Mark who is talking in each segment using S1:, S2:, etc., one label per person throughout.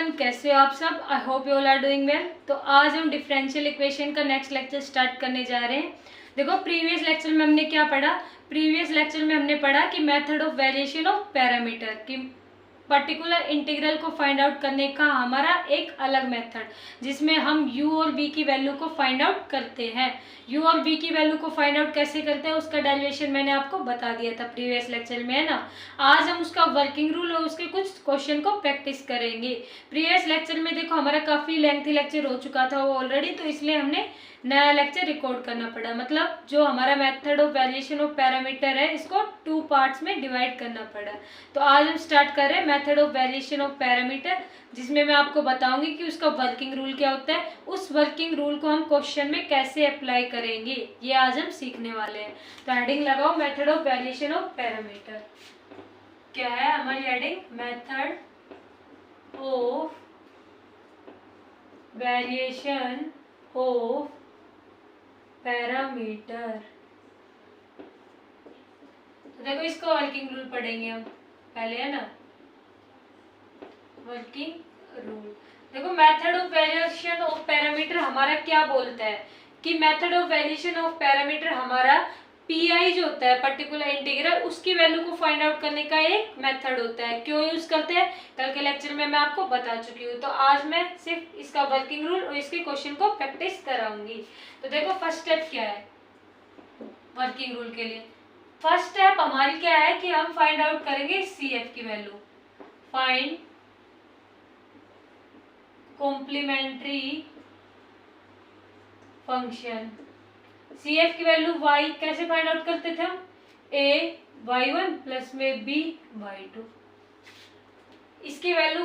S1: Everyone, कैसे हो आप सब। I hope you all are doing well. तो आज हम डिफरेंशियल इक्वेशन का नेक्स्ट लेक्चर स्टार्ट करने जा रहे हैं। देखो, प्रीवियस लेक्चर में हमने क्या पढ़ा। प्रीवियस लेक्चर में हमने पढ़ा कि method of variation of parameter, कि पर्टिकुलर इंटीग्रल को फाइंड आउट करने का हमारा एक अलग मेथड, जिसमें हम u और v की वैल्यू को फाइंड आउट करते हैं। u और v की वैल्यू को फाइंड आउट कैसे करते हैं उसका डेरिवेशन मैंने आपको बता दिया था प्रीवियस लेक्चर में, है ना। आज हम उसका वर्किंग रूल और उसके कुछ क्वेश्चन को प्रैक्टिस करेंगे। प्रीवियस लेक्चर में देखो हमारा काफ़ी लेंथी लेक्चर हो चुका था वो ऑलरेडी, तो इसलिए हमने नया लेक्चर रिकॉर्ड करना पड़ा। मतलब जो हमारा method of variation of parameter है, इसको 2 पार्ट्स में डिवाइड करना पड़ा। तो आज हम स्टार्ट कर रहे हैं method of variation of parameter, जिसमें मैं आपको बताऊंगी कि उसका वर्किंग रूल क्या होता है। उस वर्किंग रूल को हम क्वेश्चन में कैसे अप्लाई करेंगे, ये आज हम सीखने वाले हैं। तो हेडिंग लगाओ, method of variation of parameter. क्या है हमारी heading? Method of variation of parameter. तो देखो, इसको वर्किंग रूल पढ़ेंगे हम पहले, है ना। वर्किंग रूल देखो, method of variation of parameter हमारा क्या बोलता है कि method of variation of parameter हमारा पीआई जो होता है, पर्टिकुलर इंटीग्रल, उसकी वैल्यू को फाइंड आउट करने का एक मेथड होता है। क्यों यूज करते हैं कल के लेक्चर में मैं आपको बता चुकी हूँ। तो आज मैं सिर्फ इसका वर्किंग रूल और इसके क्वेश्चन को प्रैक्टिस कराऊंगी। तो देखो, फर्स्ट स्टेप क्या है वर्किंग रूल के लिए। फर्स्ट स्टेप हमारी क्या है कि हम फाइंड आउट करेंगे सी एफ की value. Find complementary function. C F की वैल्यू y कैसे फाइंड आउट करते थे हम? a y1 प्लस में b y2। इसकी वैल्यू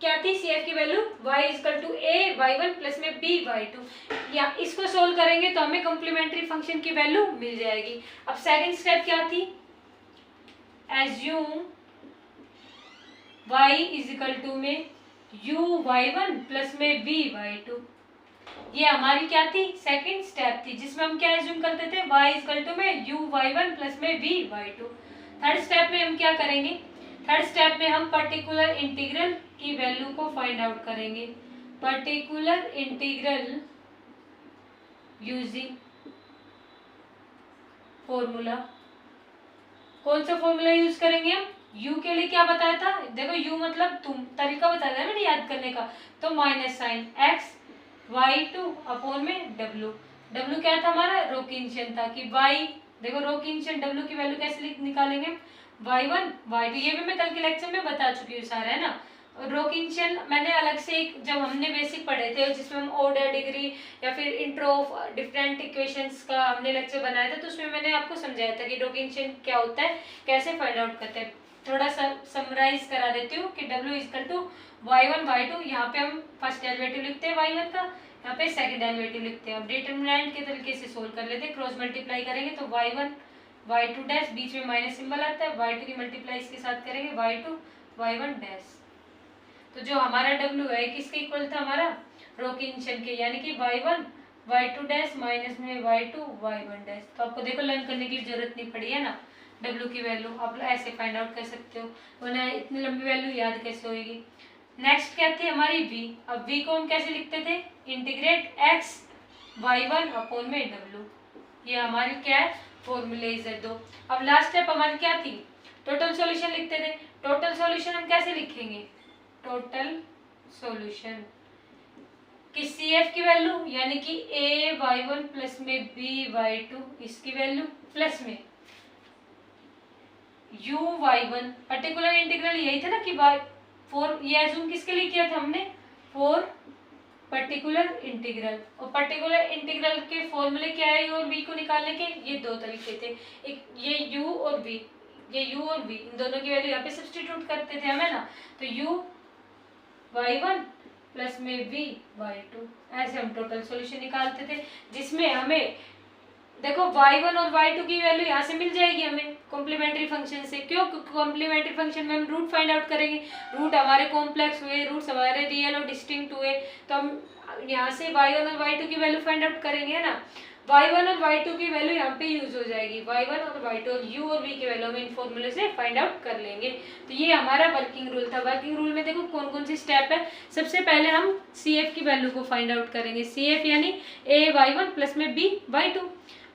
S1: क्या थी? सी एफ की value y equal to a y1 plus में b y2। या इसको सोल्व करेंगे तो हमें कॉम्प्लीमेंट्री फंक्शन की वैल्यू मिल जाएगी। अब सेकंड स्टेप क्या थी? Assume y is equal to में u y1 प्लस में b y2। ये हमारी क्या थी? सेकंड स्टेप थी, जिसमें हम क्या एज्यूम करते थे? y इक्वल टू में u y1 प्लस में v y2। थर्ड स्टेप में हम क्या करेंगे? थर्ड स्टेप में हम पर्टिकुलर इंटीग्रल की वैल्यू को फाइंड आउट करेंगे। Particular integral using formula. कौन सा फॉर्मूला यूज करेंगे हम? u के लिए क्या बताया था? देखो, u मतलब तुम, तरीका बताया था मैंने याद करने का। तो minus sine x y2 upon में w क्या था हमारा? रोकिंशन था कि y, देखो रोकिंशन w की वैल्यू कैसे निकालेंगे? y1 y2, ये भी मैं कल के लेक्चर में बता चुकी हूँ सारा, है ना। रोकिंशन मैंने अलग से एक, जब हमने बेसिक पढ़े थे जिसमें हम ऑर्डर डिग्री या फिर इंट्रो ऑफ डिफरेंट इक्वेशंस का हमने लेक्चर बनाया था, तो उसमें मैंने आपको समझाया था कि रोकिंशन क्या होता है, कैसे फाइंड आउट करते हैं। थोड़ा सा समराइज करा देती हूँ कि w equal to y1 y2, यहाँ पे हम फर्स्ट डेरिवेटिव लिखते हैं y1 का, यहाँ पे सेकंड डेरिवेटिव लिखते हैं। अब डिटरमिनेंट के तरीके से सोल्व कर लेते हैं। क्रॉस मल्टीप्लाई करेंगे तो y1 y2 डैश, बीच में माइनस सिंबल आता है, y2 की मल्टीप्लाई इसके साथ करेंगे y2 y1 डैश। तो जो हमारा w है किसके इक्वल था? हमारा रोकिंशन के, यानी कि y1 y2 डैश माइनस में y2 y1 डैश। तो आपको देखो लर्न करने की जरूरत नहीं पड़ी, है ना। w की वैल्यू आप ऐसे फाइंड आउट कर सकते हो, वरना इतनी लंबी वैल्यू याद कैसे होगी। नेक्स्ट क्या थी हमारी v। अब v को हम कैसे लिखते थे? इंटीग्रेट x y1 अपॉन में w। ये हमारी क्या है? फॉर्मूलेज है 2। अब लास्ट स्टेप हमारी क्या थी? टोटल सॉल्यूशन लिखते थे। टोटल सॉल्यूशन हम कैसे लिखेंगे? टोटल सॉल्यूशन कि सी एफ की वैल्यू, यानी कि a y1 प्लस में b y2, इसकी वैल्यू प्लस में u y1, पर्टिकुलर इंटीग्रल यही था ना कि फॉर, ये एज्यूम किसके लिए किया था हमने? For particular integral. और पर्टिकुलर इंटीग्रल के फॉर्मूले क्या है? u और v को निकालने के ये 2 तरीके थे। एक ये u और v, ये u और v, इन दोनों की वैल्यू यहाँ पे सब्स्टिट्यूट करते थे हमें ना। तो u y1 प्लस में v y2, ऐसे हम टोटल सॉल्यूशन निकालते थे, जिसमें हमें देखो y1 और y2 की वैल्यू यहाँ से मिल जाएगी हमें कॉम्प्लीमेंट्री फंक्शन से। क्यों? कॉम्प्लीमेंट्री फंक्शन में हम रूट फाइंड आउट करेंगे। रूट हमारे कॉम्प्लेक्स हुए, रूट्स हमारे रियल और डिस्टिंक्ट हुए, तो हम यहाँ से y1 और y2 की वैल्यू फाइंड आउट करेंगे, है ना। y1 और y2 की वैल्यू यहाँ पे यूज हो जाएगी, y1 और y2 और u और v की वैल्यू हम इन फॉर्मूले से फाइंड आउट कर लेंगे। तो ये हमारा वर्किंग रूल था। वर्किंग रूल में देखो कौन कौन सी स्टेप है। सबसे पहले हम CF की वैल्यू को फाइंड आउट करेंगे, CF यानी a y1 प्लस में b y2।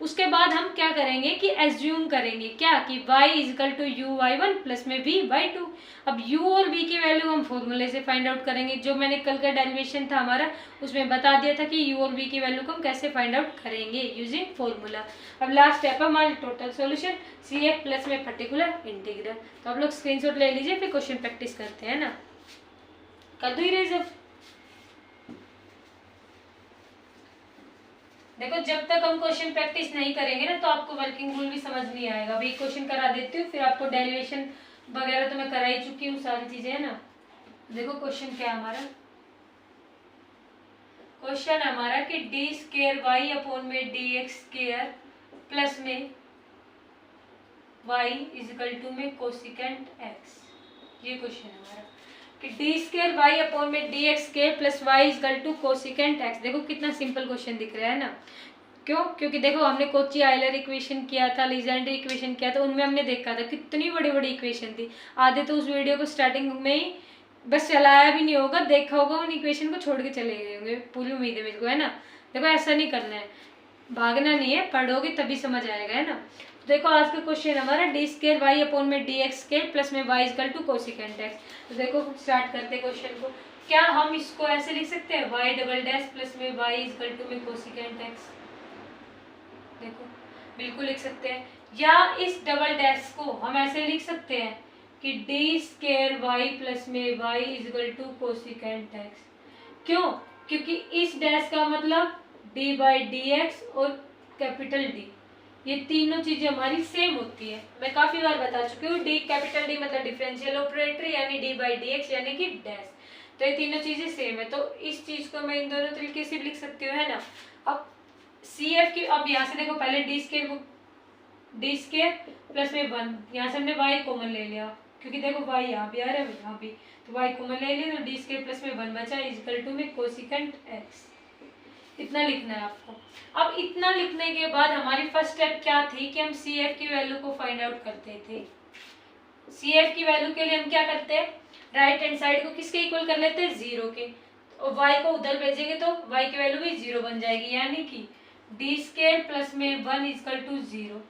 S1: उसके बाद हम क्या करेंगे कि एज्यूम करेंगे क्या कि y equal to u y1 plus में v y2। अब u और v की वैल्यू हम फॉर्मूले से फाइंड आउट करेंगे, जो मैंने कल का डेरिवेशन था हमारा उसमें बता दिया था कि u और v की वैल्यू को हम कैसे फाइंड आउट करेंगे यूजिंग फॉर्मूला। अब लास्ट स्टेप है हमारा टोटल सॉल्यूशन, CF प्लस में पर्टिकुलर इंटीग्रल। तो आप लोग स्क्रीनशॉट ले लीजिए, फिर क्वेश्चन प्रैक्टिस करते हैं ना। कर दो इरेज। अब देखो जब तक हम क्वेश्चन प्रैक्टिस नहीं करेंगे ना तो आपको वर्किंग रूल भी समझ नहीं आएगा। अभी क्वेश्चन करा देती हूँ, फिर आपको डेरिवेशन वगैरह तो मैं करा ही चुकी हूँ, सारी चीजें है ना। देखो क्वेश्चन क्या है हमारा। क्वेश्चन हमारा कि डी स्केयर वाई अपॉन में डी एक्स स्केयर प्लस में वाई इजिकल टू में कोसिकेंट एक्स। ये क्वेश्चन है हमारा कि डी स्केयर वाई अपॉन में D X square plus Y equal to cosecant X. देखो कितना सिंपल क्वेश्चन दिख रहा है ना। क्यों? क्योंकि देखो हमने कोची आयलर इक्वेशन किया था, लीजेंड्रे इक्वेशन किया था, उनमें हमने देखा था कितनी बड़ी बड़ी इक्वेशन थी। आधे तो उस वीडियो को स्टार्टिंग में ही बस चलाया भी नहीं होगा, देखा होगा, उन इक्वेशन को छोड़ के चले गए होंगे, पूरी उम्मीद है मेरे को, है ना। देखो ऐसा नहीं करना है, भागना नहीं है, पढ़ोगे तभी समझ आएगा, है ना। तो देखो आज का क्वेश्चन हमारा डी स्केयर वाई अपॉन में डी एक्स स्केयर प्लस में Y equal to cosecant X. तो देखो स्टार्ट करते हैं क्वेश्चन को। क्या हम इसको ऐसे लिख सकते हैं वाई डबल डैश प्लस में वाई इक्वल टू में कोसिकेंट एक्स? देखो बिल्कुल लिख सकते हैं। या इस डबल डैश को हम ऐसे लिख सकते हैं कि डी स्केयर वाई प्लस में Y equal to cosecant X. क्यों? क्योंकि इस डैश का मतलब डी बाई डी एक्स और कैपिटल डी, ये तीनों चीजें हमारी सेम होती है। मैं काफी बार बता चुकी हूँ, डी कैपिटल डी मतलब डिफरेंशियल ऑपरेटर यानी डी बाई डी एक्स यानी कि डैश। तो ये तीनों चीजें सेम है, तो इस चीज को मैं इन दोनों तरीके से लिख सकती हूँ, है ना। अब CF की, अब यहाँ से देखो पहले डी स्केयर प्लस में 1, यहाँ से हमने y कॉमन ले लिया क्योंकि देखो y यहाँ भी आ रहा है यहाँ भी, तो y कॉमन ले लिया तो डी स्केयर प्लस में 1 बचा इक्वल टू में कोसिकेंट एक्स। इतना लिखना है आपको। अब इतना लिखने के बाद हमारी फर्स्ट स्टेप क्या थी कि हम CF की वैल्यू को फाइंड आउट करते थे। CF की वैल्यू के लिए हम क्या करते हैं, राइट हैंड साइड को किसके इक्वल कर लेते हैं, 0 के, और y को उधर भेजेंगे तो y की वैल्यू भी 0 बन जाएगी, यानी कि डी स्केयर प्लस में 1 इक्वल टू 0।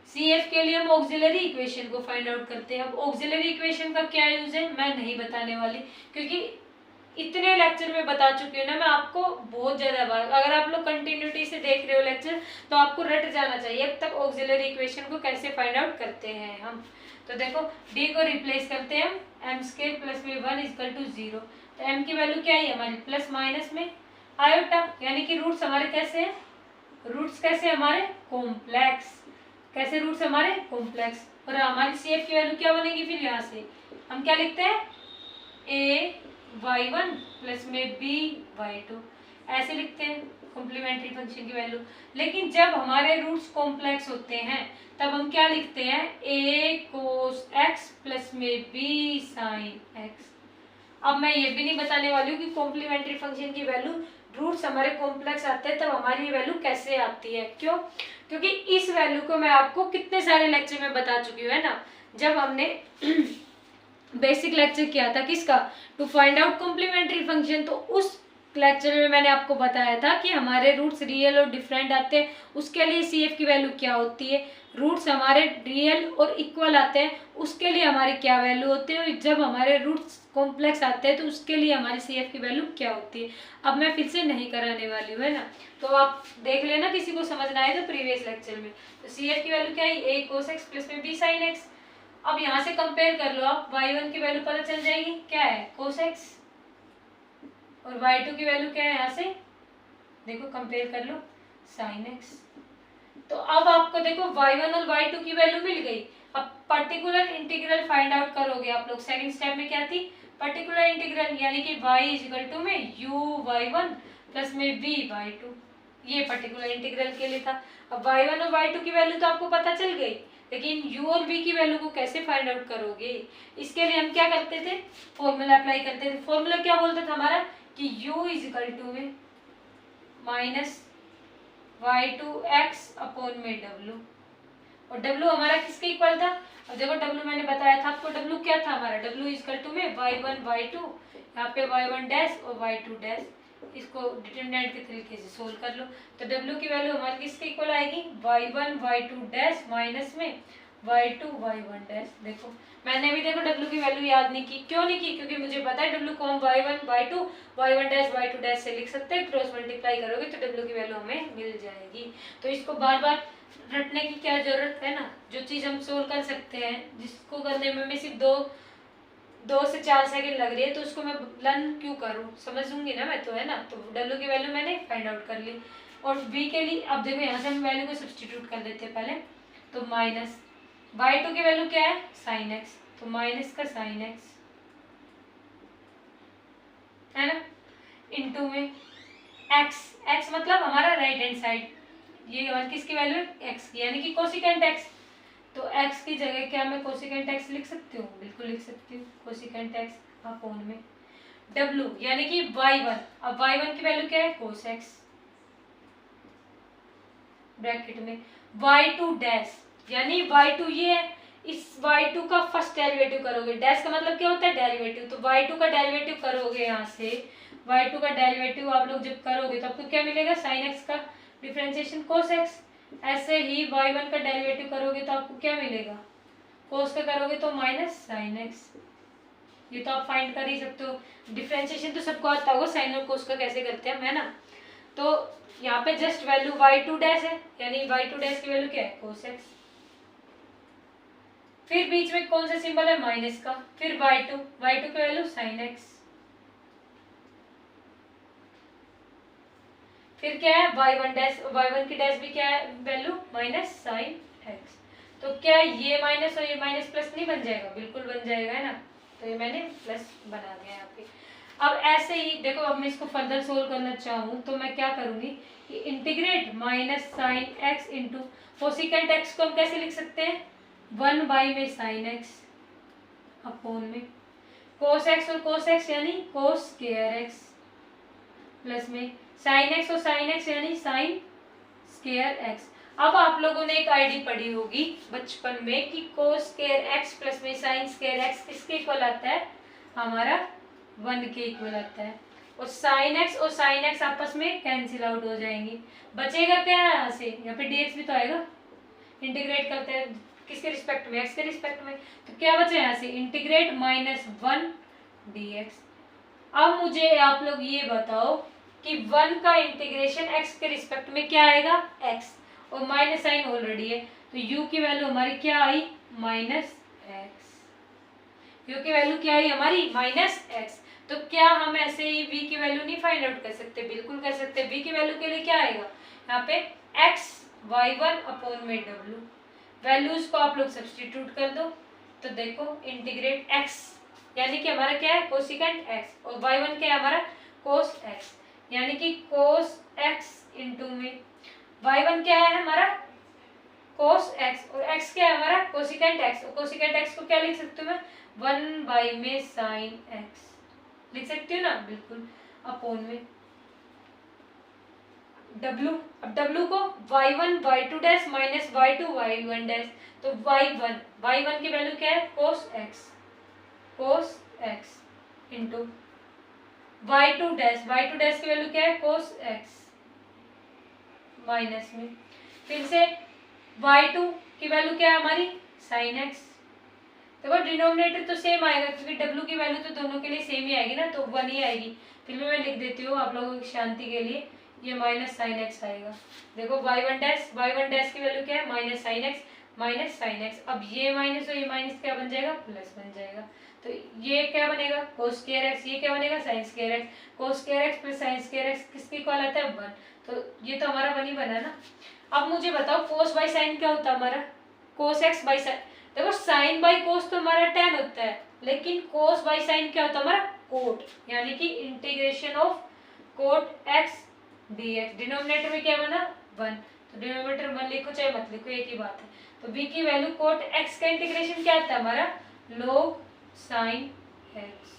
S1: CF के लिए हम ऑक्सिलरी इक्वेशन को फाइंड आउट करते हैं। अब ऑक्सिलरी इक्वेशन का क्या यूज है मैं नहीं बताने वाली, क्योंकि इतने लेक्चर में बता चुकी हूँ ना मैं आपको बहुत ज्यादा बार। अगर आप लोग कंटिन्यूटी से देख रहे हो लेक्चर तो आपको रट जाना चाहिए अब तक ऑक्सिलरी इक्वेशन को कैसे फाइंड आउट करते हैं हम। तो देखो d को रिप्लेस करते हैं हम एम स्केयर प्लस में 1 इक्वल टू 0। तो m की वैल्यू क्या है हमारी, प्लस माइनस में आयोटा, यानी कि रूट्स हमारे कैसे हैं, रूट्स कैसे हमारे कॉम्प्लेक्स, कैसे रूट्स हमारे कॉम्प्लेक्स। और हमारी CF की वैल्यू क्या बनेगी, फिर यहाँ से हम क्या लिखते हैं a y1 प्लस में b y2, ऐसे लिखते हैं कॉम्प्लीमेंट्री फंक्शन की वैल्यू। लेकिन जब हमारे रूट्स कॉम्प्लेक्स होते हैं तब हम क्या लिखते हैं a cos x प्लस में b sin x। अब मैं ये भी नहीं बताने वाली हूँ कि कॉम्प्लीमेंट्री फंक्शन की वैल्यू रूट्स हमारे कॉम्प्लेक्स आते हैं तब हमारी ये वैल्यू कैसे आती है। क्यों? क्योंकि इस वैल्यू को मैं आपको कितने सारे लेक्चर में बता चुकी हूँ, है ना। जब हमने बेसिक लेक्चर किया था किसका, to find out complementary function, तो उस लेक्चर में मैंने आपको बताया था कि हमारे रूट्स रियल और डिफरेंट आते हैं, उसके लिए CF की वैल्यू क्या होती है। रूट्स हमारे रियल और इक्वल आते हैं उसके लिए हमारी क्या वैल्यू होती है, और जब हमारे रूट्स कॉम्प्लेक्स आते हैं तो उसके लिए हमारी CF की वैल्यू क्या होती है। अब मैं फिर से नहीं कराने वाली हूँ, है ना, तो आप देख लेना किसी को समझना है तो प्रीवियस लेक्चर में। तो CF की वैल्यू क्या है, a cos x प्लस में b sin x। अब यहाँ से कंपेयर कर लो आप, y1 की वैल्यू पता चल जाएगी क्या है cos x, और y2 की वैल्यू क्या है, यहाँ से देखो कंपेयर कर लो sin x। तो अब आपको देखो y1 और y2 की वैल्यू मिल गई। अब पर्टिकुलर इंटीग्रल फाइंड आउट करोगे आप लोग। सेकंड स्टेप में क्या थी, पर्टिकुलर इंटीग्रल, यानी कि y इक्वल टू में u y1 प्लस में v y2, ये पर्टिकुलर इंटीग्रल के लिए था। अब y1 और y2 की वैल्यू तो आपको पता चल गई, लेकिन u और v की वैल्यू को कैसे फाइंड आउट करोगे, इसके लिए हम क्या करते थे, फॉर्मूला अप्लाई करते थे। फॉर्मूला क्या बोलता था हमारा कि u इक्वल टू में माइनस y2x अपॉन में w, और w हमारा किसके इक्वल था? अब देखो w मैंने बताया था आपको, w क्या था हमारा? w इक्वल टू में y1 y2, यहाँ पे y1 डैश और y2 डैश, इसको डिटरमिनेंट के तरीके से सोल्व कर लो। तो w की वैल्यू हमारी किसके इक्वल आएगी? y1 y2 डैश माइनस में y2 y1 डैश। देखो मैंने भी देखो w की वैल्यू याद नहीं की, क्यों नहीं की? क्योंकि मुझे पता है w को हम y1 y2 y1 dash y2 dash से लिख सकते हैं, क्रॉस मल्टीप्लाई करोगे तो w की वैल्यू हमें मिल जाएगी। तो इसको बार बार रटने की क्या जरूरत है ना, जो चीज हम सोल्व कर सकते हैं, जिसको करने में सिर्फ दो से 4 सेकंड लग रही है, तो उसको मैं लर्न क्यों करूं, समझूंगी ना मैं तो, है ना। तो w की वैल्यू मैंने फाइंड आउट कर ली, और v के लिए अब देखो यहाँ से हम वैल्यू को सब्सटीट्यूट कर देते हैं पहले। तो माइनस y2 की वैल्यू क्या है? साइन x, तो माइनस का साइन x, है ना, इनटू में x मतलब हमारा राइट हैंड साइड, ये हमारी किसकी वैल्यू है? x की, यानी कि कोसिकेंट x। तो x की जगह क्या मैं कोसिकेंट x लिख सकती हूँ? बिल्कुल लिख सकती हूँ, कोसिकेंट x अपॉन में w, यानी कि y1। अब y1 की वैल्यू क्या है? कोस x, ब्रैकेट में y2 डैश, यानी y2 ये है, इस y2 का फर्स्ट डेरिवेटिव करोगे, डैश का मतलब क्या होता है? डेरिवेटिव। तो y2 का डेरिवेटिव करोगे, यहाँ से y2 का डेरिवेटिव आप लोग जब करोगे तो आपको क्या मिलेगा? साइन x का डिफरेंशिएशन कोस x। ऐसे ही y1 का डेरिवेटिव करोगे तो आपको क्या मिलेगा? कोस का करोगे तो माइनस साइन x। ये तो आप फाइंड कर ही सकते हो, डिफरेंशिएशन तो सबको आता होगा साइन और कोस का कैसे करते हैं, है ना। तो यहाँ पे जस्ट वैल्यू y2 डैश है, यानी y2 डैश की वैल्यू क्या है? कोस x। फिर बीच में कौन सा सिंबल है? माइनस का, फिर y2 की वैल्यू साइन x, फिर क्या है? y1 डैश, y1 की डैश भी क्या है वैल्यू? Minus sine x। तो क्या ये माइनस और ये माइनस प्लस नहीं बन जाएगा? बिल्कुल बन जाएगा, है ना। तो ये मैंने प्लस बना दिया यहाँ पे। अब ऐसे ही देखो, अब मैं इसको फर्दर सोल्व करना चाहूँ तो मैं क्या करूँगी कि integrate minus sine x into cosecant x को हम कैसे लिख सकते हैं? 1 बाई में साइन x अपॉन में कोस x, और कोस x यानी कोस स्क्वायर x, प्लस में साइन x और साइन x यानी साइन स्क्वायर x। अब आप लोगों ने एक आईडी पढ़ी होगी बचपन में कि कोस स्क्वायर x प्लस में साइन स्क्वायर x किसके इक्वल आता है? हमारा 1 के इक्वल आता है, और साइन x और साइन x आपस में कैंसिल आउट हो जाएंगी। बचेगा क्या यहाँ से? यहाँ पे dx भी तो आएगा, इंटीग्रेट करते हैं किसके रिस्पेक्ट में? x के रिस्पेक्ट में। तो क्या बचा यहाँ से? Integrate -1 dx। अब मुझे आप लोग ये बताओ कि 1 का इंटीग्रेशन x के रिस्पेक्ट में क्या आएगा? x, और माइनस साइन ऑलरेडी है, तो u की वैल्यू हमारी क्या आई? Minus x। u की वैल्यू क्या आई हमारी? Minus x। तो क्या हम ऐसे ही v की वैल्यू नहीं फाइंड आउट कर सकते? बिल्कुल कर सकते। v की वैल्यू के लिए क्या आएगा? यहाँ पे x y1 अपॉन में w, वैल्यूज को आप लोग सब्सटीट्यूट कर दो। तो देखो इंटीग्रेट x, यानी कि हमारा क्या है? कोसिकेंट x, और y1 क्या है हमारा? कोस x, यानी कि कोस x इंटू में y1 क्या है हमारा? कोस x, और x क्या है हमारा? कोसिकेंट x, और कोसिकेंट x को क्या लिख सकती हूँ मैं? 1 बाई में साइन x लिख सकती हूँ ना, बिल्कुल, अपॉन में w। अब w को y1 y2 dash minus y2 y1 dash, तो y1 की वैल्यू क्या है? कोस x इंटू y2 डैश की वैल्यू क्या है? कोस x, माइनस में फिर से y2 की वैल्यू क्या है हमारी? Sine x। देखो डिनोमिनेटर तो सेम आएगा, क्योंकि w की वैल्यू तो दोनों के लिए सेम ही आएगी ना, तो 1 ही आएगी। फिर भी मैं लिख देती हूँ आप लोगों की शांति के लिए, ये माइनस साइन x आएगा। देखो y1 डैश की वैल्यू क्या है? Minus sine x। अब ये माइनस और ये माइनस क्या बन जाएगा? प्लस बन जाएगा। तो ये क्या बनेगा? कोस स्क्वायर x, ये क्या बनेगा? Sine square x। Cos square x plus sine square x किसके इक्वल आता है? 1। तो ये तो हमारा 1 ही बना ना। अब मुझे बताओ कोस बाई साइन क्या होता है हमारा? कोस x बाई साइन। देखो साइन बाई कोस तो हमारा tan होता है, लेकिन कोस बाई साइन क्या होता है हमारा? कोट, यानी कि integration of cot x dx। Denominator में क्या बना? 1, तो डिनोमिनेटर 1 लिखो चाहे मत लिखो, एक ही बात है। तो v की वैल्यू कोट x का इंटीग्रेशन क्या आता है हमारा? log sine x।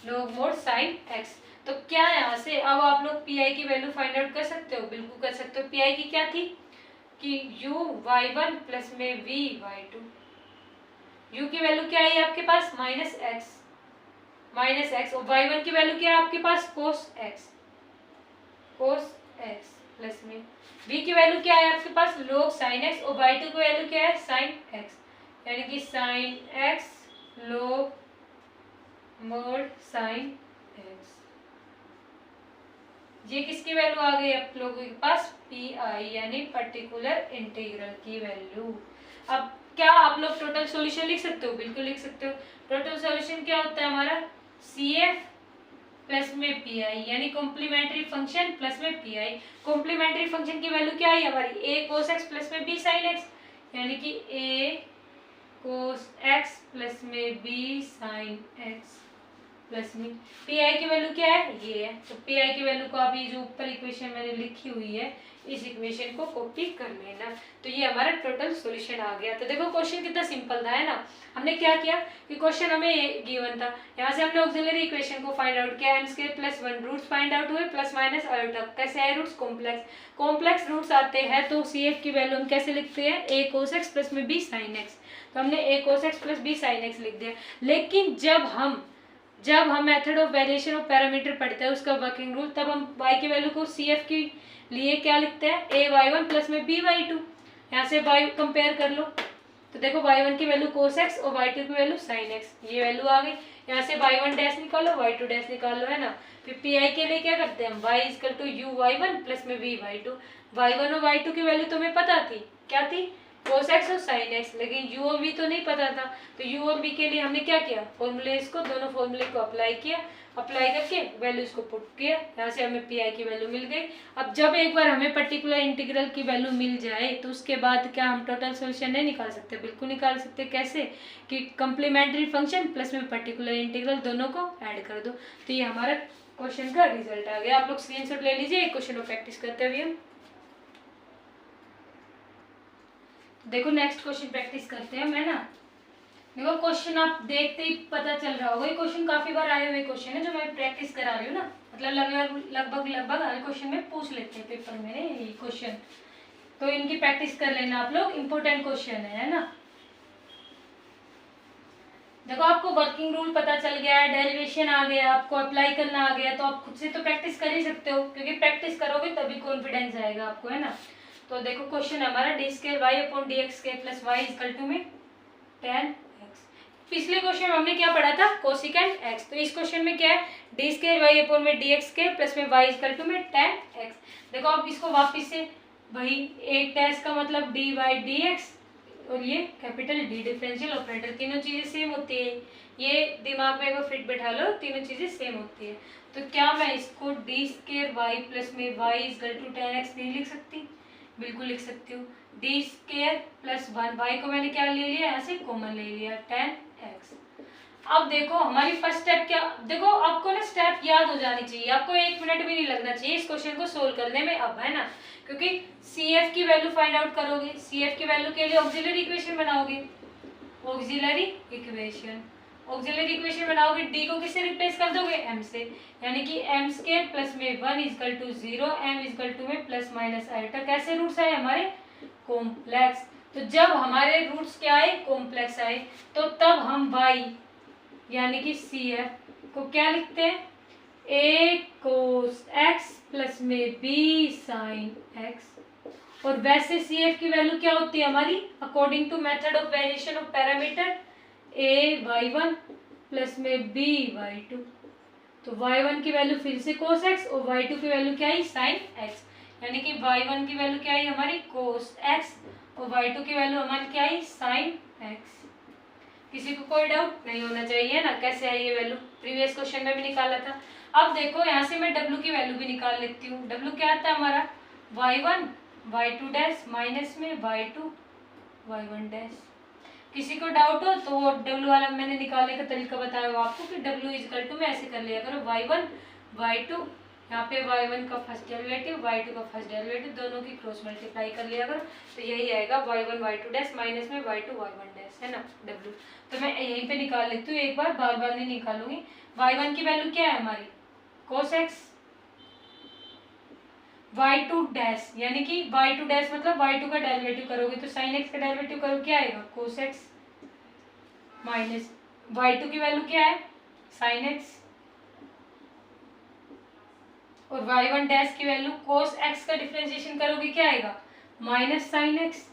S1: log mod sin x। तो क्या यहाँ से अब आप लोग पी आई की वैल्यू फाइंड आउट कर सकते हो, बिल्कुल कर सकते हो। पी आई की क्या थी कि u y1 प्लस में v y2। u की वैल्यू क्या है आपके पास माइनस एक्स और y1 की वैल्यू क्या है आपके पास cos x प्लस में v की वैल्यू क्या है आपके पास log sin x और y2 की वैल्यू क्या है sin x, यानी कि sin x log mod sin x। ये किसकी वैल्यू आ गई आप लोगों के पास पी आई यानी पर्टिकुलर इंटीग्रल की वैल्यू। अब क्या आप लोग टोटल सॉल्यूशन लिख सकते हो, बिल्कुल लिख सकते हो। टोटल सॉल्यूशन क्या होता है हमारा सी एफ प्लस में पी आई यानी कॉम्प्लीमेंट्री फंक्शन प्लस में पी आई। कॉम्प्लीमेंट्री फंक्शन की वैल्यू क्या आई हमारी ए कोस एक्स प्लस में बी साइन एक्स, यानी कि ए कोस एक्स प्लस में बी साइन एक्स प्लस में पी आई की वैल्यू क्या है ये है। तो पी आई की वैल्यू को आप ये जो ऊपर इक्वेशन मैंने लिखी हुई है इस इक्वेशन को कॉपी कर लेना। तो ये हमारा टोटल सॉल्यूशन आ गया। तो देखो क्वेश्चन कितना सिंपल था, है ना। हमने क्या किया कि क्वेश्चन हमें ये गिवन था, यहाँ से हमने ऑक्सिलरी इक्वेशन को फाइंड आउट किया, M square plus 1 roots find out हुए प्लस माइनस आयोटा। कैसे आए रूट्स कॉम्प्लेक्स रूट्स आते हैं तो सी एफ की वैल्यू हम कैसे लिखते हैं ए कोस एक्स प्लस में बी साइन एक्स। तो हमने a cos x plus b sine x लिख दिया। लेकिन जब हम method of variation of parameter पढ़ते हैं उसका वर्किंग रूल, तब हम y की वैल्यू को सी एफ के लिए क्या लिखते हैं ए वाई वन प्लस में बी वाई टू। यहाँ से y कंपेयर कर लो तो देखो y1 की वैल्यू cos x और y2 की वैल्यू sin x, ये वैल्यू आ गई। यहाँ से y1 डैश निकालो y2 डैश निकालो, है ना। फिर pi के लिए क्या करते हैं हम y equal to u y1 plus में v y2। y1 और y2 की वैल्यू तुम्हें पता थी, क्या थी cos x और sin x, लेकिन u और v तो नहीं पता था। तो u और v के लिए हमने क्या किया फॉर्मूले दोनों फॉर्मूले को अप्लाई किया, अप्लाई करके वैल्यूज को पुट किया, यहाँ से हमें पी आई की वैल्यू मिल गई। अब जब एक बार हमें पर्टिकुलर इंटीग्रल की वैल्यू मिल जाए तो उसके बाद क्या हम टोटल सॉल्यूशन नहीं निकाल सकते, बिल्कुल निकाल सकते। कैसे कि कंप्लीमेंट्री फंक्शन प्लस में पर्टिकुलर इंटीग्रल दोनों को ऐड कर दो। तो ये हमारा क्वेश्चन का रिजल्ट आ गया। आप लोग स्क्रीनशॉट ले लीजिए एक क्वेश्चन को प्रैक्टिस करते हुए। हम देखो नेक्स्ट क्वेश्चन प्रैक्टिस करते हैं हम, है ना। देखो क्वेश्चन आप देखते ही पता चल रहा होगा, ये क्वेश्चन काफी बार आए हुए क्वेश्चन है जो मैं प्रैक्टिस करा रही हूँ ना, मतलब लगभग हर क्वेश्चन में पूछ लेते हैं पेपर में ये क्वेश्चन, तो इनकी प्रैक्टिस कर लेना आप लोग, इंपॉर्टेंट क्वेश्चन है ना। देखो आपको वर्किंग रूल पता चल गया है, डेरिवेशन आ गया, आपको अप्लाई करना आ गया, तो आप खुद से तो प्रैक्टिस कर ही सकते हो, क्योंकि प्रैक्टिस करोगे तभी कॉन्फिडेंस आएगा आपको, है ना। तो देखो क्वेश्चन हमारा D square Y upon D X square plus Y equal to में 10 x। पिछले क्वेश्चन में हमने क्या पढ़ा था कोसिकेंट x, तो इस क्वेश्चन में क्या है डी स्क्वायर वाई अपॉन में डी एक्स स्क्वायर प्लस में वाई इक्वल टू में 10 x। देखो आप इसको वापिस से वही एक टेस्ट का मतलब डी वाई डी एक्स और ये कैपिटल डी डिफरेंशियल ऑपरेटर, तीनों चीजें सेम होती है, ये दिमाग में एक फिट बैठा लो, तीनों चीजें सेम होती है। तो क्या मैं इसको डी स्क्वायर वाई प्लस में वाई इक्वल टू 10x नहीं लिख सकती, बिल्कुल लिख सकती हूँ। डी स्क्वायर प्लस 1 वाई को मैंने क्या ले लिया यहाँ से कॉमन ले लिया 10x। अब देखो हमारी फर्स्ट स्टेप क्या, देखो आपको ना स्टेप याद हो जानी चाहिए, आपको 1 मिनट भी नहीं लगना चाहिए इस क्वेश्चन को सोल्व करने में, अब है ना, क्योंकि सी एफ की वैल्यू फाइंड आउट करोगे, सी एफ की वैल्यू के लिए ऑक्सिलरी इक्वेशन बनाओगे, ऑक्सिलरी इक्वेशन बनाओगे, डी को किससे रिप्लेस कर दोगे एम से, यानी कि एम स्क्वायर प्लस में 1 equal to 0, M equal to में प्लस माइनस आयोटा। कैसे रूट्स आए हमारे कॉम्प्लेक्स, तो जब हमारे रूट्स क्या आए कॉम्प्लेक्स आए तो तब हम y यानी कि सी एफ को क्या लिखते हैं a cos x प्लस में b sin x। और वैसे सी एफ की वैल्यू क्या होती है हमारी according to method of variation of parameter a y1 plus में b y2। तो y1 की वैल्यू फिर से cos x और y2 की वैल्यू क्या आई sin x, यानी कि y1 की वैल्यू क्या आई हमारी cos x और y2 की वैल्यू हमारी क्या आई sin x। किसी को कोई डाउट नहीं होना चाहिए ना, कैसे आई ये वैल्यू, प्रीवियस क्वेश्चन में भी निकाला था। अब देखो यहाँ से मैं w की वैल्यू भी निकाल लेती हूँ। w क्या आता है हमारा y1 y2 डैश माइनस में y2 y1 डैश। किसी को डाउट हो तो w वाला मैंने निकालने का तरीका बताया हुआ आपको कि w इक्वल टू में ऐसे कर लिया करो y1 y2, यहाँ पे y1 का फर्स्ट डेरिवेटिव y2 का फर्स्ट डेरिवेटिव दोनों की क्रॉस मल्टीप्लाई कर लिया करो, तो यही आएगा y1 y2 डैश माइनस में y2 y1 डैश। x है ना w। तो मैं यहीं पे निकाल लेती हूँ एक बार, बार बार नहीं निकालूंगी। y1 की वैल्यू क्या है हमारी cos x, y2 डैश यानी कि y2 डैश मतलब y2 का डेरिवेटिव करोगे तो sin x का डेरिवेटिव करो क्या आएगा cos x, माइनस y2 की वैल्यू क्या है sin x, और y1 डैश की वैल्यू cos x का डिफरेंशिएशन करोगे क्या आएगा माइनस sin x।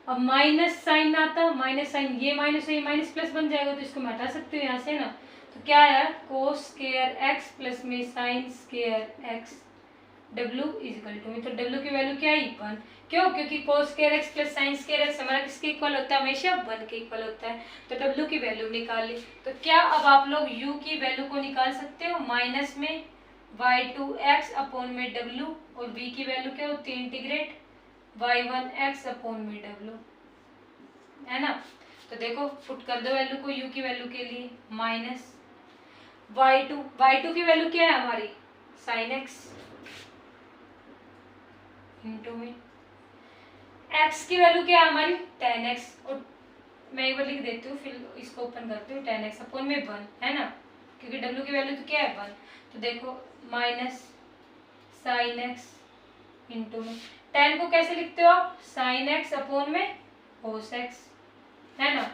S1: अब माइनस साइन आता, माइनस साइन ये माइनस ये माइनस प्लस बन जाएगा, तो इसको मैं हटा सकती हूँ यहाँ से ना। तो क्या आया cos स्क्वायर x प्लस में sin square x w equal to में, तो w की वैल्यू क्या आई 1। क्यों? क्योंकि cos square x plus sin square x हमारा किसके इक्वल होता है हमेशा 1 के इक्वल होता है। तो w की वैल्यू निकाल ली। तो क्या अब आप लोग u की वैल्यू को निकाल सकते हो माइनस में y2x अपॉन में w, और v की वैल्यू क्या होती है इंटीग्रेट y1x अपॉन में w, है ना। तो देखो पुट कर दो वैल्यू को u की वैल्यू के लिए, माइनस y2 की वैल्यू क्या है हमारी sin x इंटू में x की वैल्यू क्या है हमारी tan x, और मैं एक बार लिख देती हूँ फिर इसको ओपन करती हूँ tan x अपॉन में 1 है ना, क्योंकि w की वैल्यू तो क्या है 1। तो देखो माइनस sin x इंटू में tan को कैसे लिखते हो आप sin x अपॉन में cos x, है ना।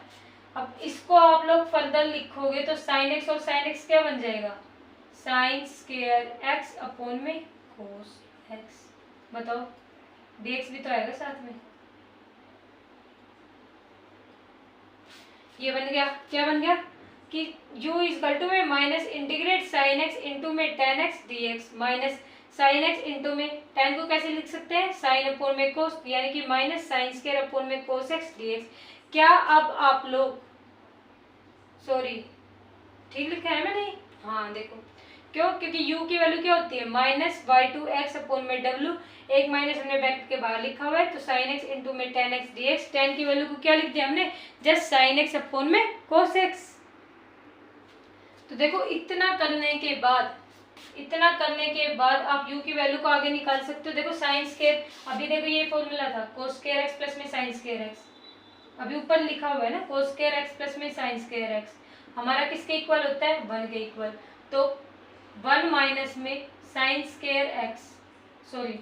S1: अब इसको आप लोग फर्दर लिखोगे तो sin x और sin x क्या बन जाएगा sin स्क्वायर x अपॉन में cos x। बताओ dx भी तो आएगा साथ में। ये बन गया, क्या बन गया कि u इजकल टू में minus integrate sin x into में tan x dx, minus sin x into में tan को कैसे लिख सकते हैं sin अपॉन में cos, यानी कि माइनस sin स्क्वायर अपॉन में cos x dx। क्या अब आप लोग सॉरी ठीक लिखा है मैंने, हाँ देखो क्यों, क्योंकि u की वैल्यू क्या होती है माइनस y2x अपॉन में w, एक माइनस हमने ब्रैकेट के बाहर लिखा हुआ है, तो sin x इंटू में tan x dx। tan की वैल्यू को क्या लिख दिया हमने जस्ट sin x अपॉन में cos x। तो देखो इतना करने के बाद आप u की वैल्यू को आगे निकाल सकते हो। देखो sin स्क्वायर, अभी देखो ये फॉर्मूला था cos स्क्वायर x प्लस में sin स्क्वायर x, अभी ऊपर लिखा हुआ है ना cos स्क्वायर x प्लस में sin स्क्वायर x, हमारा किसके इक्वल होता है 1 के इक्वल। तो 1 माइनस में sin square x, sorry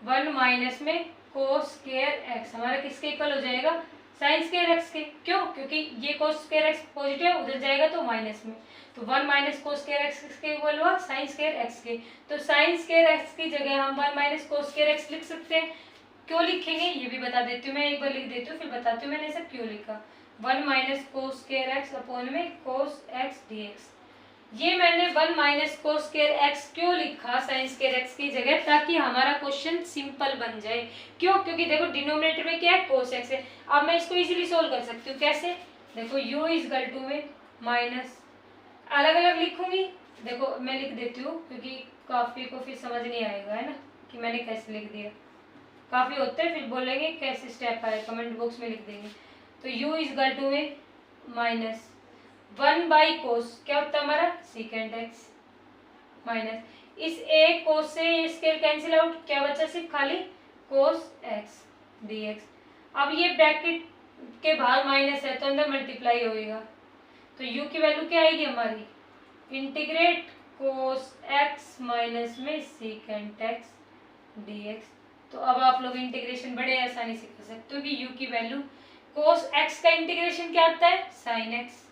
S1: 1 minus में cos स्क्वायर x हमारा किसके इक्वल हो जाएगा sin स्क्वायर x के। क्यों? क्योंकि ये cos स्क्वायर x पॉजिटिव उधर जाएगा तो माइनस में, तो 1 माइनस cos स्क्वायर x किसके इक्वल हुआ sin स्क्वायर x के। तो sin स्क्वायर x की जगह हम 1 माइनस cos स्क्वायर x लिख सकते हैं। क्यों लिखेंगे ये भी बता देती हूँ मैं, एक बार लिख देती हूँ फिर बताती हूँ मैंने ऐसा क्यों लिखा। 1 minus cos square x upon में cos x dx, ये मैंने 1 माइनस cos स्क्वायर x क्यों लिखा sin स्क्वायर x की जगह, ताकि हमारा क्वेश्चन सिंपल बन जाए। क्यों? क्योंकि देखो डिनोमिनेटर में क्या है cos x है। अब मैं इसको इजीली सोल्व कर सकती हूँ, कैसे देखो u इजकल टू में माइनस, अलग अलग लिखूंगी, देखो मैं लिख देती हूँ क्योंकि काफी को फिर समझ नहीं आएगा है ना कि मैंने कैसे लिख दिया, काफी होते हैं फिर बोलेंगे कैसे स्टेप आए, कमेंट बॉक्स में लिख देंगे। तो u इजकल टू में माइनस 1 बाई कोस क्या होता है हमारा सेकेंड x, माइनस इस एक कोस से इसके कैंसिल आउट, क्या बचा सिर्फ खाली कोस x dx। अब ये ब्रैकेट के बाहर माइनस है तो अंदर मल्टीप्लाई होएगा, तो u की वैल्यू क्या आएगी हमारी इंटीग्रेट कोस x माइनस में सेकेंड x dx। तो अब आप लोग इंटीग्रेशन बड़े आसानी से कर सकते हो कि u की वैल्यू cos x का इंटीग्रेशन क्या आता है sin x।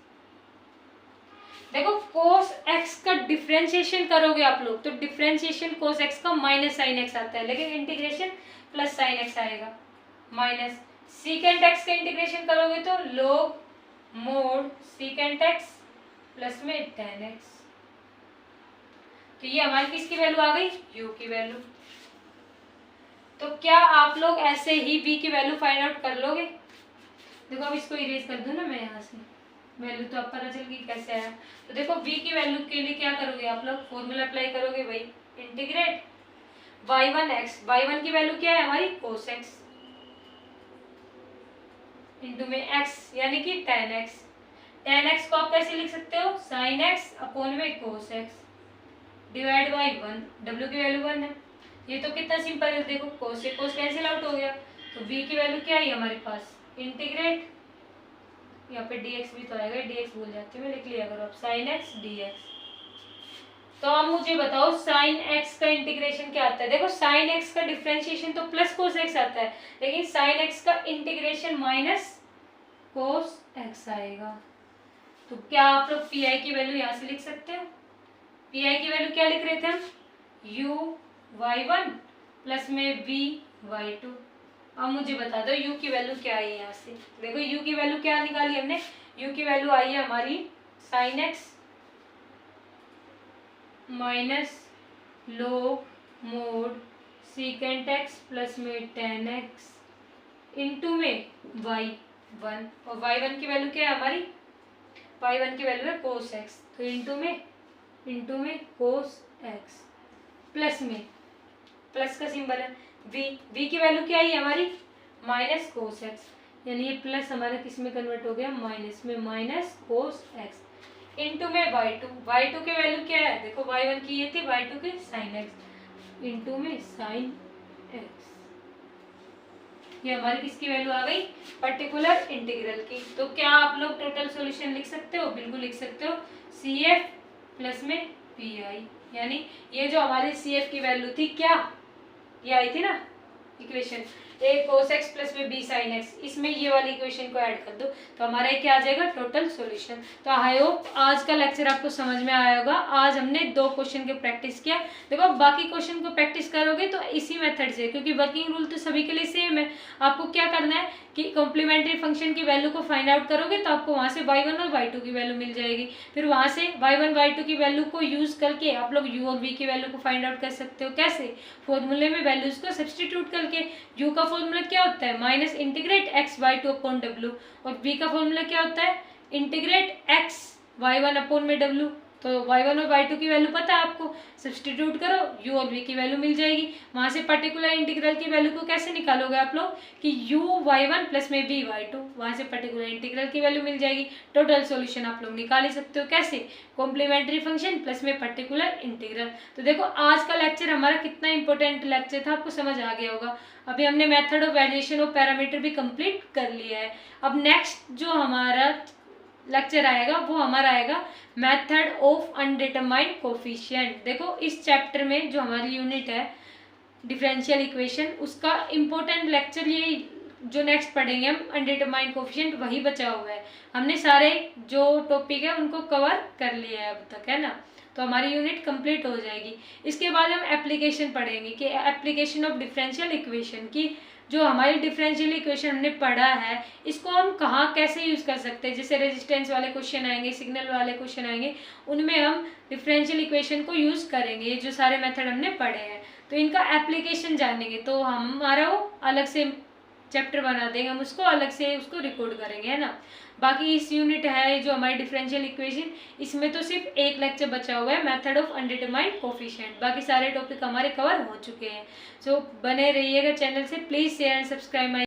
S1: देखो cos x का डिफरेंशिएशन करोगे आप लोग तो डिफरेंशिएशन cos x का माइनस sin x आता है, लेकिन इंटीग्रेशन प्लस sin x आएगा। माइनस सीकेंट x का इंटीग्रेशन करोगे तो log mode secant x plus में tan x। तो ये हमारी किसकी वैल्यू आ गई u की वैल्यू। तो क्या आप लोग ऐसे ही v की वैल्यू फाइंड आउट कर लोगे। देखो अब इसको इरेज कर दूं ना मैं यहाँ से, वैल्यू तो अब पता चल गई कैसे आया। तो देखो v की वैल्यू के लिए क्या करोगे आप लोग फॉर्मूला अप्लाई करोगे भाई, इंटीग्रेट y1x, y1 की वैल्यू क्या है हमारी cos x इंटू में x यानी कि tan x। tan x को आप कैसे लिख सकते हो sin x अपॉन में cos x divide by 1, w की वैल्यू 1 है। ये तो कितना सिंपल है, देखो cos से cos कैंसिल आउट हो गया, तो v की वैल्यू क्या आई हमारे पास इंटीग्रेट, यहाँ पे dx भी तो आएगा, dx भूल जाती हूँ मैं, लिख लिया करो अब sin x dx। तो अब मुझे बताओ sin x का इंटीग्रेशन क्या आता है। देखो sin x का डिफरेंशिएशन तो प्लस cos x आता है, लेकिन sin x का इंटीग्रेशन माइनस cos x आएगा। तो क्या आप लोग पी आई की वैल्यू यहाँ से लिख सकते हो। पी आई की वैल्यू क्या लिख रहे थे हम, u y1 प्लस में v y2। अब मुझे बता दो u की वैल्यू क्या है यहाँ से। देखो u की वैल्यू क्या निकाली हमने, u की वैल्यू आई है हमारी sin x minus log mode secant x plus में tan x इंटू में y1, और y1 की वैल्यू क्या है हमारी, y1 की वैल्यू है cos x, तो इंटू में cos x प्लस में, प्लस का सिंबल है, v की वैल्यू क्या है हमारी माइनस cos x, यानी ये प्लस हमारा किस में कन्वर्ट हो गया, माइनस में, माइनस cos x इंटू में y2 की वैल्यू क्या है, देखो y1 की ये थी, y2 की sin x इंटू में sin x। ये हमारी किसकी वैल्यू आ गई, पर्टिकुलर इंटीग्रल की। तो क्या आप लोग टोटल सॉल्यूशन लिख सकते हो, बिल्कुल लिख सकते हो, CF प्लस में PI, यानी ये जो हमारी CF की वैल्यू थी क्या, ये आई थी ना equation, a cos x plus में b sin x, इसमें ये वाली इक्वेशन को ऐड कर दो तो हमारा क्या आ जाएगा, टोटल सॉल्यूशन। तो आई होप आज का लेक्चर आपको समझ में आया होगा। आज हमने 2 क्वेश्चन के प्रैक्टिस किया। देखो बाकी क्वेश्चन को प्रैक्टिस करोगे तो इसी मेथड से, क्योंकि वर्किंग रूल तो सभी के लिए सेम है। आपको क्या करना है कि कॉम्प्लीमेंट्री फंक्शन की वैल्यू को फाइंड आउट करोगे तो आपको वहाँ से y1 और y2 की वैल्यू मिल जाएगी। फिर वहाँ से y1 y2 की वैल्यू को यूज करके आप लोग u और v की वैल्यू को फाइंड आउट कर सकते हो। कैसे, फॉर्मूले में वैल्यूज को सब्सटीट्यूट करके। u का फॉर्मूला क्या होता है, minus integrate x y2 upon w, और v का फॉर्मूला क्या होता है, इंटीग्रेट x y1 अपॉन में w। तो y1 और y2 की वैल्यू पता है आपको, सब्सटीट्यूट करो, u और v की वैल्यू मिल जाएगी। वहां से पर्टिकुलर इंटीग्रल की वैल्यू को कैसे निकालोगे आप लोग कि u y1 प्लस में v y2, वहां से पर्टिकुलर इंटीग्रल की वैल्यू मिल जाएगी। टोटल सॉल्यूशन आप लोग निकाल ही सकते हो। कैसे, कॉम्प्लीमेंट्री फंक्शन प्लस में पर्टिकुलर इंटीग्रल। तो देखो आज का लेक्चर हमारा कितना इंपॉर्टेंट लेक्चर था, आपको समझ आ गया होगा। अभी हमने method of variation of parameter भी कंप्लीट कर लिया है। अब नेक्स्ट जो हमारा लेक्चर आएगा वो हमारा आएगा मेथड ऑफ अनडिटरमाइंड कोफिशिएंट। देखो इस चैप्टर में जो हमारी यूनिट है डिफरेंशियल इक्वेशन, उसका इम्पोर्टेंट लेक्चर ये जो नेक्स्ट पढ़ेंगे हम अनडिटरमाइंड कोफिशिएंट, वही बचा हुआ है। हमने सारे जो टॉपिक है उनको कवर कर लिया है अब तक, है ना। तो हमारी यूनिट कंप्लीट हो जाएगी। इसके बाद हम एप्लीकेशन पढ़ेंगे कि एप्लीकेशन ऑफ डिफरेंशियल इक्वेशन की, जो हमारी डिफरेंशियल इक्वेशन हमने पढ़ा है इसको हम कहाँ कैसे यूज़ कर सकते हैं। जैसे रेजिस्टेंस वाले क्वेश्चन आएंगे, सिग्नल वाले क्वेश्चन आएंगे, उनमें हम डिफरेंशियल इक्वेशन को यूज़ करेंगे। ये जो सारे मेथड हमने पढ़े हैं तो इनका एप्लीकेशन जानेंगे, तो हमारा वो अलग से चैप्टर बना देंगे, हम उसको अलग से उसको रिकॉर्ड करेंगे, है ना। बाकी इस यूनिट है जो हमारी डिफरेंशियल इक्वेशन, इसमें तो सिर्फ एक लेक्चर बचा हुआ है मेथड ऑफ अनडिटरमाइंड कोफिशिएंट। बाकी सारे टॉपिक हमारे कवर हो चुके हैं। सो बने रहिएगा चैनल से, please share and subscribe my